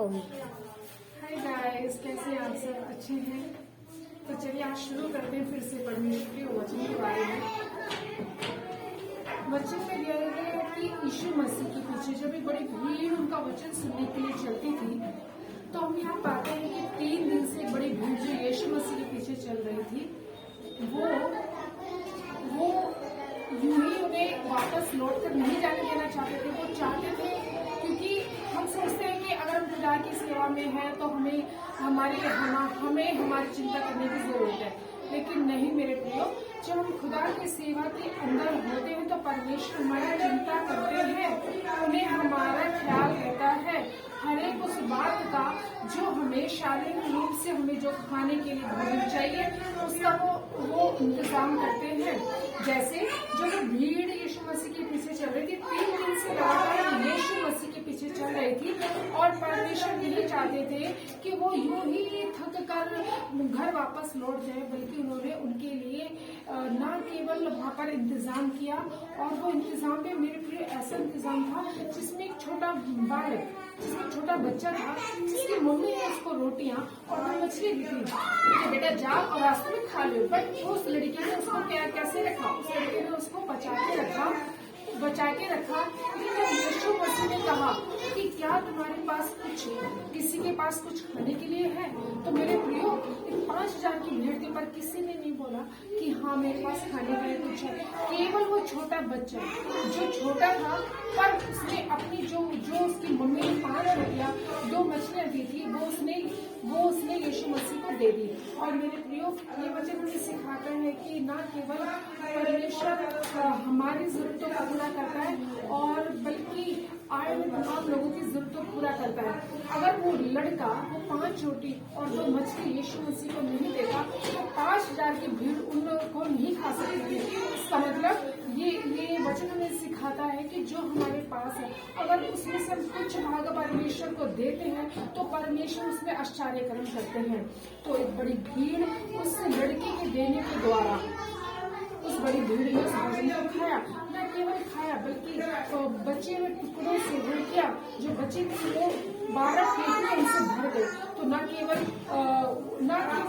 होगी। Hi guys, कैसे हैं आप सब? अच्छे हैं? तो चलिए आज शुरू करते हैं फिर से परमेश्वर के वचन के बारे में। वचन में दिया गया है कि यीशु मसीह के पीछे जब एक बड़ी भीड़ उनका वचन सुनने के लिए चलती थी, तो हम यहाँ पाते हैं कि 3 दिन से बड़ी भीड़ जो यीशु मसीह के पीछे चल रही थी, वो यूं ही उन्हें वापस लौट कर नहीं जाने देना चाहते थे। वो चाहते थे, क्योंकि हम सोचते हैं कि अगर हम खुदा की सेवा में हैं तो हमें हमारी चिंता करने की जरूरत है। लेकिन नहीं मेरे प्रियो, जब हम खुदा की सेवा के अंदर होते हैं तो परमेश्वर हमारी चिंता करते हैं, उन्हें हमारा ख्याल रहता है। हर एक उस बात का जो हमें शारीरिक रूप से हमें जो खाने के लिए भोजन चाहिए उसका वो इंतजाम करते हैं। जैसे जो भीड़ यीशु मसीह के पीछे चल रही थी, 3 दिन से लगातार यीशु मसीह के पीछे चल रही थी, और परमेश्वर नहीं चाहते थे कि वो यूं ही थक कर घर वापस लौट जाए, बल्कि उन्होंने उनके लिए न केवल वहाँ पर इंतजाम किया, और वो इंतजाम में मेरे प्रिय ऐसा इंतजाम था जिसमें एक छोटा बालक, जिसमें छोटा बच्चा था, जिसकी मम्मी ने उसको रोटियां और मछली दी थी कि बेटा जा और रास्ते में खा लो। बट उस लड़की ने उसको कैसे रखा? उस लड़की ने उसको बचा के रखा। लेकिन यीशु मसीह ने कहा कि क्या तुम्हारे पास किसी के पास कुछ खाने के लिए है? तो मेरे प्रियो, 5,000 की भीड़ के पर किसी ने नहीं बोला कि हाँ मेरे पास खाने के लिए कुछ है। केवल वो छोटा बच्चा जो छोटा था, पर उसने अपनी जो उसकी मम्मी ने 5 रोटियां 2 मछलियां दी थी, वो उसने यीशु मसीह को दे दी। और मेरे प्रियो, ये वचन हमें सिखाता है कि न केवल परमेश्वर हमारी जरूरतों को पूरा करता है, और बल्कि आए हुए तमाम लोगों की जरूरतों को पूरा करता है। अगर वो लड़का वो 5 रोटी और 2 मछली यीशु मसीह को नहीं देता तो 5,000 की भीड़ उन लोगों को नहीं खा सकती थी। इसका मतलब ये वचन हमें सिखाता है कि जो हमारे पास है, अगर उसमें से हम कुछ भाग परमेश्वर को देते हैं तो परमेश्वर उसमें आश्चर्य कर्म करते हैं। तो एक बड़ी भीड़ उस लड़के के देने के द्वारा, उस बड़ी भीड़ ने उस भोजन को खाया। न केवल खाया बल्कि बचे हुए टुकड़ों से रोटियां जो बची थी वो 12 पेटियां उनसे भर गई। तो न केवल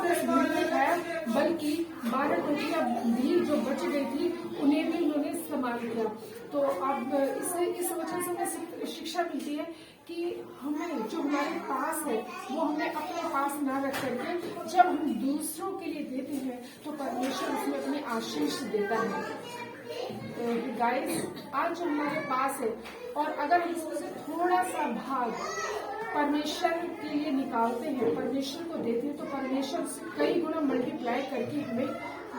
उस भीड़ ने खाया, बल्कि 12 रोटियां भी जो बच गई थी उन्हें भी उन्होंने इस्तेमाल किया। तो अब इस वचन से हमें शिक्षा मिलती है कि हमें जो हमारे पास है वो हमें अपने पास ना रख करके जब हम दूसरों के लिए देते हैं तो परमेश्वर उसमें अपनी आशीष देता है। तो गाइस, आज जो हमारे पास है, और अगर हम इसमें से थोड़ा सा भाग परमेश्वर के लिए निकालते हैं, परमेश्वर को देते हैं, तो परमेश्वर कई गुना मल्टीप्लाई करके हमें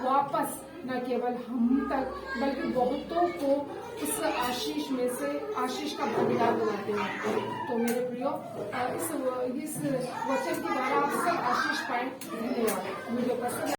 वापस न केवल हम तक बल्कि बहुतों को इस आशीष का भागीदार बनाते हैं। तो मेरे प्रियो, इस वचन के द्वारा आप सब आशीष पाए। धन्यवाद। वीडियो पसंद